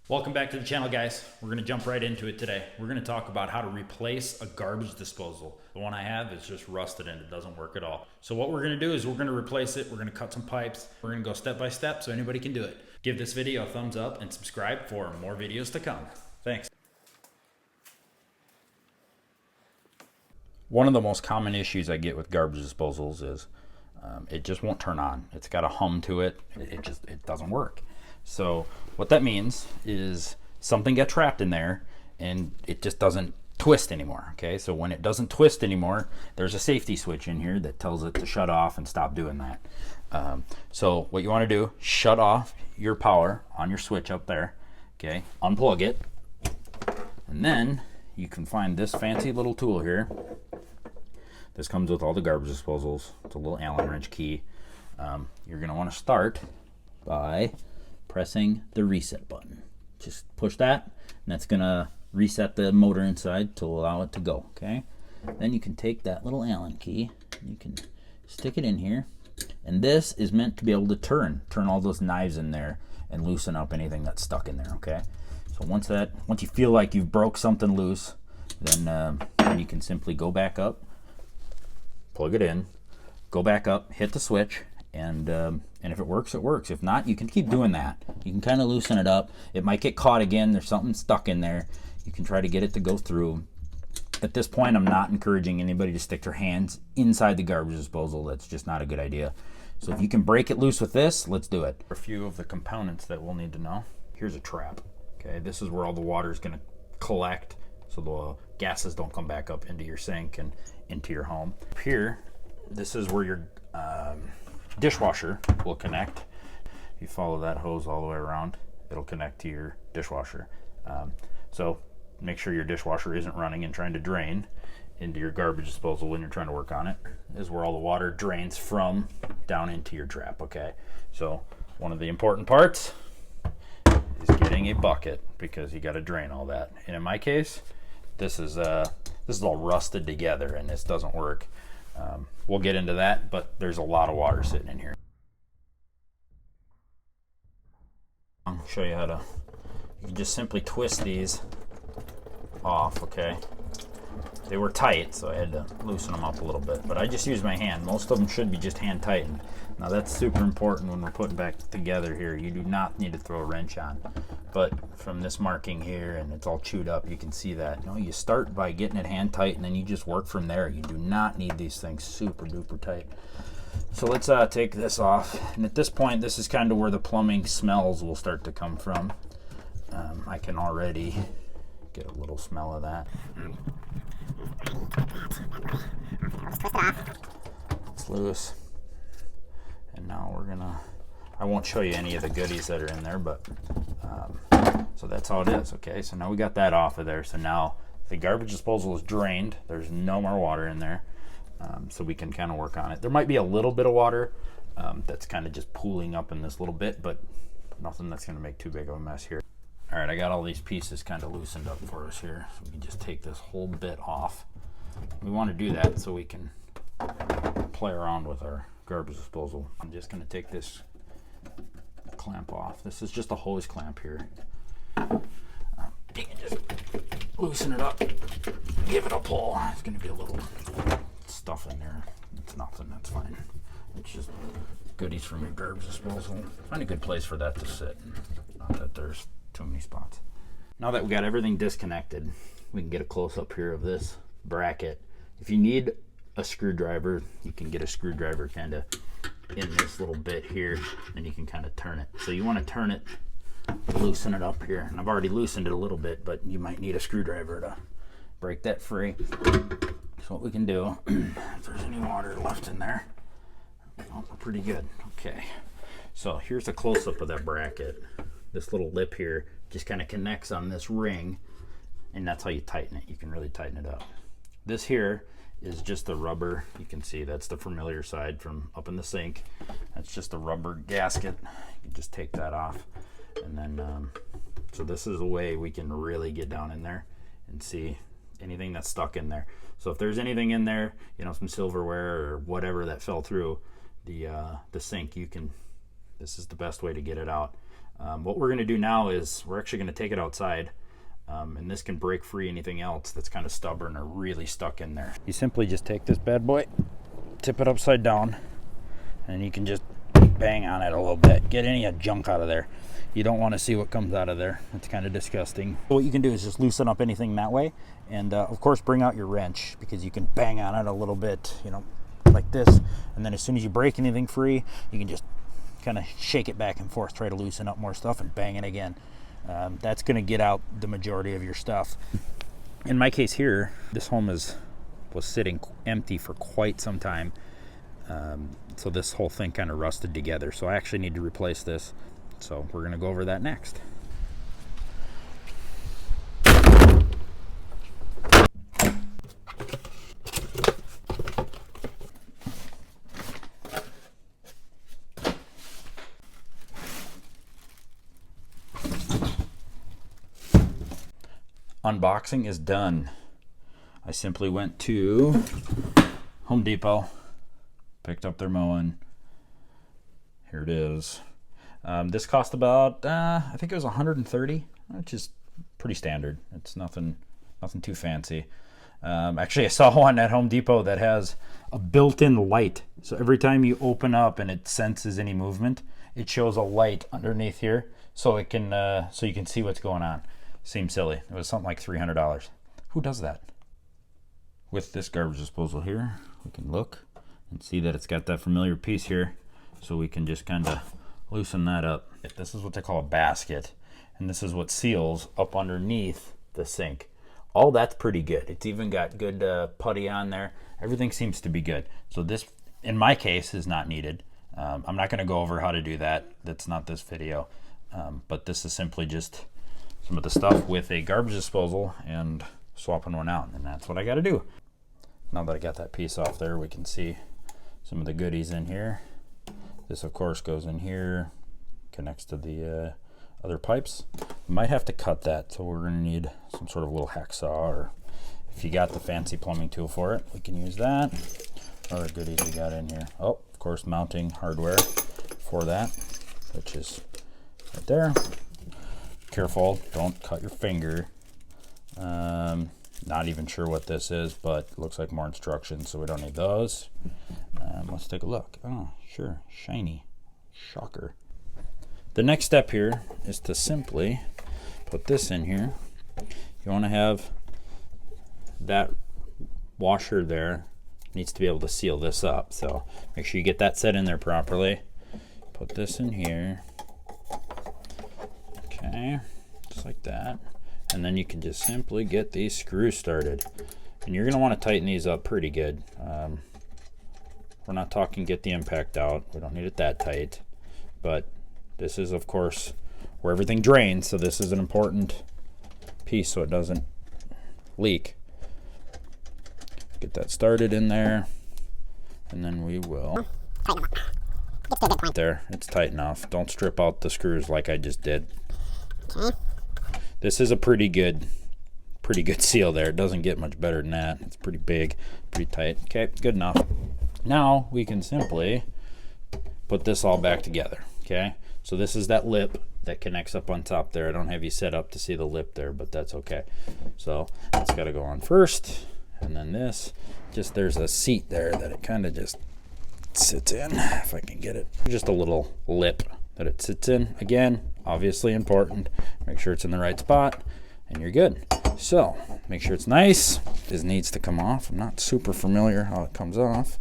Welcome back to the channel, guys. We're going to jump right into it today. We're going to talk about how to replace a garbage disposal. The one I have is just rusted and it doesn't work at all. So what we're going to do is we're going to replace it. We're going to cut some pipes. We're going to go step by step so anybody can do it. Give this video a thumbs up and subscribe for more videos to come. Thanks. One of the most common issues I get with garbage disposals is it just won't turn on. It's got a hum to it. It doesn't work. So what that means is something got trapped in there and it just doesn't twist anymore. Okay, so when it doesn't twist anymore, there's a safety switch in here that tells it to shut off and stop doing that. So what you want to do, shut off your power on your switch up there. Okay, unplug it, and then you can find this fancy little tool here. This comes with all the garbage disposals. It's a little Allen wrench key. You're going to want to start by pressing the reset button. Just push that, and that's going to reset the motor inside to allow it to go. Okay. Then you can take that little Allen key, you can stick it in here, and this is meant to be able to turn all those knives in there and loosen up anything that's stuck in there. Okay. So once you feel like you've broke something loose, then you can simply go back up, plug it in, go back up, hit the switch, and if it works, it works. If not, you can keep doing that. You can kind of loosen it up. It might get caught again. There's something stuck in there. You can try to get it to go through. At this point, I'm not encouraging anybody to stick their hands inside the garbage disposal. That's just not a good idea. So if you can break it loose with this, let's do it. A few of the components that we'll need to know. Here's a trap. Okay, this is where all the water is going to collect so the gases don't come back up into your sink and into your home. Here, this is where your dishwasher will connect. If you follow that hose all the way around, it'll connect to your dishwasher. So make sure your dishwasher isn't running and trying to drain into your garbage disposal when you're trying to work on it. This is where all the water drains from down into your trap. Okay, so one of the important parts is getting a bucket, because you got to drain all that. And in my case, this is all rusted together and this doesn't work. We'll get into that, but there's a lot of water sitting in here. I'll show you how to, you just simply twist these off. Okay, they were tight, so I had to loosen them up a little bit, but I just use my hand. Most of them should be just hand tightened. Now that's super important when we're putting back together here. You do not need to throw a wrench on, but from this marking here, and it's all chewed up, you can see that. You start by getting it hand tight, and then you just work from there. You do not need these things super duper tight. So let's take this off, and at this point, this is kind of where the plumbing smells will start to come from. I can already get a little smell of that. Let's twist it off. It's loose. And now we're gonna, I won't show you any of the goodies that are in there, but so that's how it is. Okay, so now we got that off of there. So now the garbage disposal is drained. There's no more water in there, so we can kind of work on it. There might be a little bit of water that's kind of just pooling up in this little bit, but nothing that's going to make too big of a mess here. All right, I got all these pieces kind of loosened up for us here, so we can just take this whole bit off. We want to do that so we can play around with our garbage disposal. I'm just going to take this clamp off. This is just a hose clamp here. You can just loosen it up, give it a pull. It's going to be a little stuff in there. It's nothing, that's fine. It's just goodies from your garbage disposal. Find a good place for that to sit. Not that there's too many spots. Now that we got everything disconnected, we can get a close-up here of this bracket. If you need a screwdriver, you can get a screwdriver kind of in this little bit here, and you can kind of turn it. So you want to turn it, loosen it up here, and I've already loosened it a little bit, but you might need a screwdriver to break that free. So what we can do, if there's any water left in there, oh, we're pretty good. Okay, so here's a close-up of that bracket. This little lip here just kind of connects on this ring, and that's how you tighten it. You can really tighten it up. This here is just the rubber. You can see that's the familiar side from up in the sink. That's just a rubber gasket. You can just take that off, and then so this is a way we can really get down in there and see anything that's stuck in there. So if there's anything in there, some silverware or whatever that fell through the sink, this is the best way to get it out. What we're going to do now is we're actually going to take it outside, and this can break free anything else that's kind of stubborn or really stuck in there. You simply just take this bad boy, tip it upside down, and you can just bang on it a little bit. Get any junk out of there. You don't want to see what comes out of there. It's kind of disgusting. What you can do is just loosen up anything that way, and of course bring out your wrench, because you can bang on it a little bit, you know, like this, and then as soon as you break anything free, you can just kind of shake it back and forth, try to loosen up more stuff, and bang it again. That's going to get out the majority of your stuff. In my case here, this home was sitting empty for quite some time, so this whole thing kind of rusted together, so I actually need to replace this. So we're going to go over that next. Unboxing is done. I simply went to Home Depot, picked up their mowing. Here it is. This cost about, I think it was $130, which is pretty standard. It's nothing too fancy. Actually, I saw one at Home Depot that has a built-in light. So every time you open up and it senses any movement, it shows a light underneath here, so it can, so you can see what's going on. Seems silly. It was something like $300. Who does that? With this garbage disposal here, we can look and see that it's got that familiar piece here, so we can just kind of loosen that up. This is what they call a basket, and this is what seals up underneath the sink. All that's pretty good. It's even got good putty on there. Everything seems to be good. So this, in my case, is not needed. I'm not going to go over how to do that. That's not this video. But this is simply just some of the stuff with a garbage disposal and swapping one out, and that's what I got to do. Now that I got that piece off there, we can see some of the goodies in here. This, of course, goes in here, connects to the other pipes. We might have to cut that, so we're going to need some sort of little hacksaw, or if you got the fancy plumbing tool for it, we can use that. Other goodies we got in here. Oh, of course, mounting hardware for that, which is right there. Careful, don't cut your finger. Not even sure what this is, but it looks like more instructions, so we don't need those. Let's take a look. Oh, sure, shiny. Shocker. The next step here is to simply put this in here. You want to have that washer there, needs to be able to seal this up, so make sure you get that set in there properly. Put this in here. Okay, just like that. And then you can just simply get these screws started. And you're going to want to tighten these up pretty good. We're not talking get the impact out. We don't need it that tight. But this is, of course, where everything drains. So this is an important piece so it doesn't leak. Get that started in there. And then we will. There, it's tight enough. Don't strip out the screws like I just did. Okay. This is a pretty good seal there. It doesn't get much better than that. It's pretty big, pretty tight. Okay, good enough. Now we can simply put this all back together. Okay, so this is that lip that connects up on top there. I don't have you set up to see the lip there, but that's okay. So it's got to go on first, and then this. Just there's a seat there that it kind of just sits in, if I can get it. Just a little lip that it sits in. Again, obviously important. Make sure it's in the right spot, and you're good. So make sure it's nice. This needs to come off. I'm not super familiar how it comes off.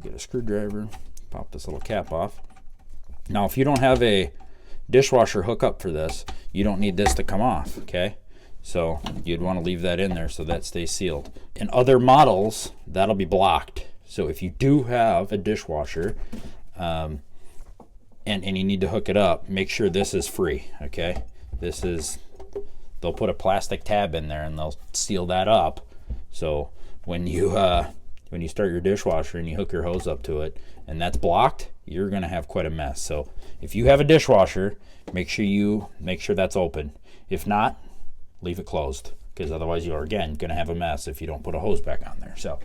Get a screwdriver, pop this little cap off. Now, if you don't have a dishwasher hookup for this, you don't need this to come off, okay? So you'd want to leave that in there so that stays sealed. In other models, that'll be blocked. So if you do have a dishwasher, and you need to hook it up, make sure this is free, okay? This is, they'll put a plastic tab in there and they'll seal that up. So when you start your dishwasher and you hook your hose up to it and that's blocked, you're gonna have quite a mess. So if you have a dishwasher, make sure that's open. If not, leave it closed, because otherwise you're again gonna have a mess if you don't put a hose back on there. So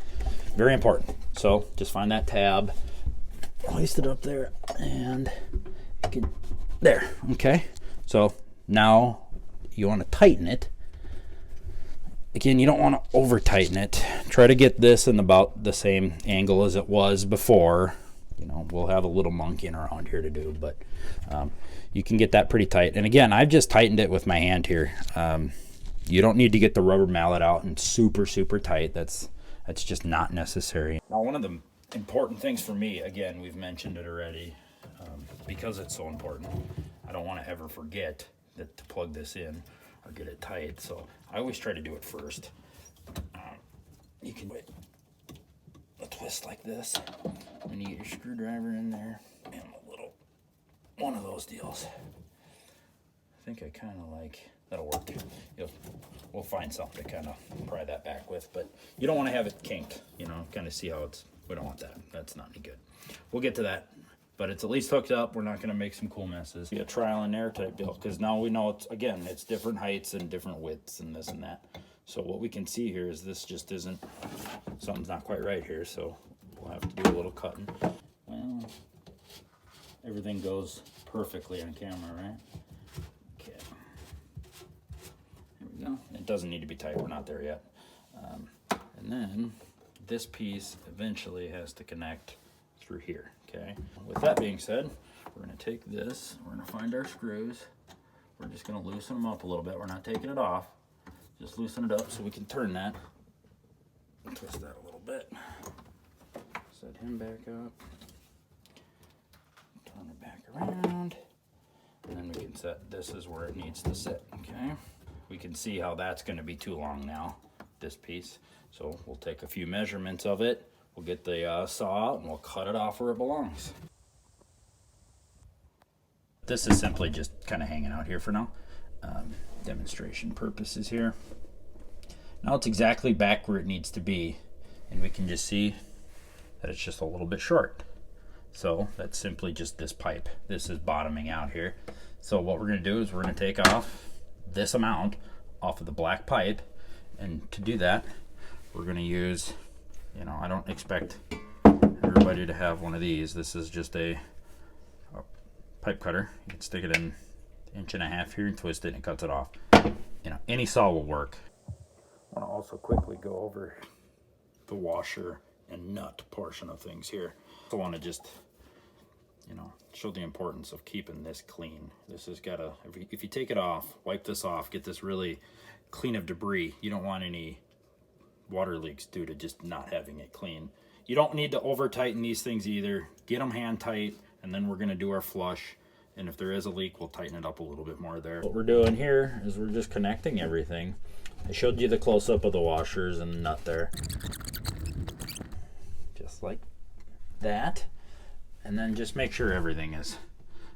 very important. So just find that tab, hoist it up there, and you can There, okay. So now you want to tighten it. Again, you don't want to over tighten it. Try to get this in about the same angle as it was before. You know, we'll have a little monkeying around here to do, but you can get that pretty tight. And again, I've just tightened it with my hand here. You don't need to get the rubber mallet out and super tight. That's just not necessary. Now, one of the important things for me, again, we've mentioned it already, because it's so important, I don't want to ever forget that to plug this in or get it tight. So I always try to do it first. You can do a twist like this, and you get your screwdriver in there and a little one of those deals. I think I kind of like, that'll work. We'll find something to kind of pry that back with, but you don't want to have it kinked, you know, kind of see how it's, we don't want that. That's not any good. We'll get to that, but it's at least hooked up. We're not going to make some cool messes. Be a trial and error type deal, because now we know it's, again, it's different heights and different widths and this and that. So what we can see here is this just isn't, something's not quite right here, so we'll have to do a little cutting. Well, everything goes perfectly on camera, right? Okay. There we go. It doesn't need to be tight, we're not there yet. And then this piece eventually has to connect through here, okay? With that being said, we're gonna take this, we're gonna find our screws. We're just gonna loosen them up a little bit. We're not taking it off. Just loosen it up so we can turn that. Twist that a little bit. Set him back up. Turn it back around. And then we can set, this is where it needs to sit, okay? We can see how that's gonna be too long now, this piece. So we'll take a few measurements of it. We'll get the saw out and we'll cut it off where it belongs. This is simply just kind of hanging out here for now. Demonstration purposes here. Now it's exactly back where it needs to be, and we can just see that it's just a little bit short. So that's simply just this pipe. This is bottoming out here. So what we're going to do is we're going to take off this amount off of the black pipe, and to do that we're going to use, you know, I don't expect everybody to have one of these. This is just a pipe cutter. You can stick it in 1.5 inches here and twist it and it cuts it off. You know, any saw will work. I want to also quickly go over the washer and nut portion of things here. I want to just, you know, show the importance of keeping this clean. This has got to, if you take it off, wipe this off, get this really clean of debris. You don't want any water leaks due to just not having it clean. You don't need to over tighten these things either. Get them hand tight, and then we're going to do our flush. And if there is a leak, we'll tighten it up a little bit more there. What we're doing here is we're just connecting everything. I showed you the close-up of the washers and the nut there. Just like that. And then just make sure everything is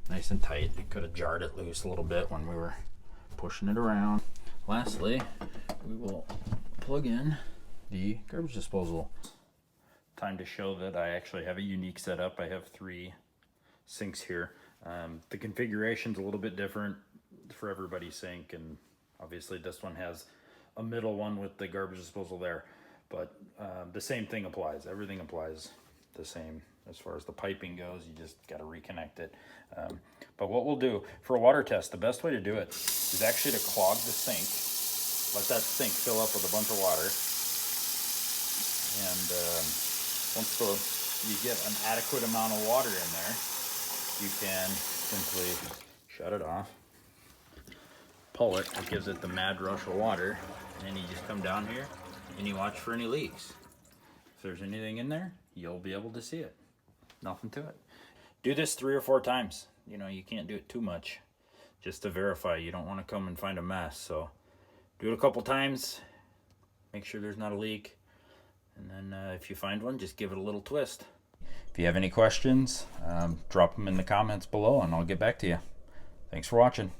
nice and tight. I could have jarred it loose a little bit when we were pushing it around. Lastly, we will plug in the garbage disposal. Time to show that I actually have a unique setup. I have 3 sinks here. The configuration's a little bit different for everybody's sink, and obviously this one has a middle one with the garbage disposal there, but the same thing applies. Everything applies the same as far as the piping goes. You just got to reconnect it. But what we'll do for a water test, the best way to do it is actually to clog the sink. Let that sink fill up with a bunch of water, and once you get an adequate amount of water in there, you can simply shut it off, pull it, it gives it the mad rush of water, and then you just come down here and you watch for any leaks. If there's anything in there, you'll be able to see it. Nothing to it. Do this 3 or 4 times. You know, you can't do it too much, just to verify. You don't want to come and find a mess. So do it a couple times, make sure there's not a leak, and then if you find one, just give it a little twist. If you have any questions, drop them in the comments below and I'll get back to you. Thanks for watching.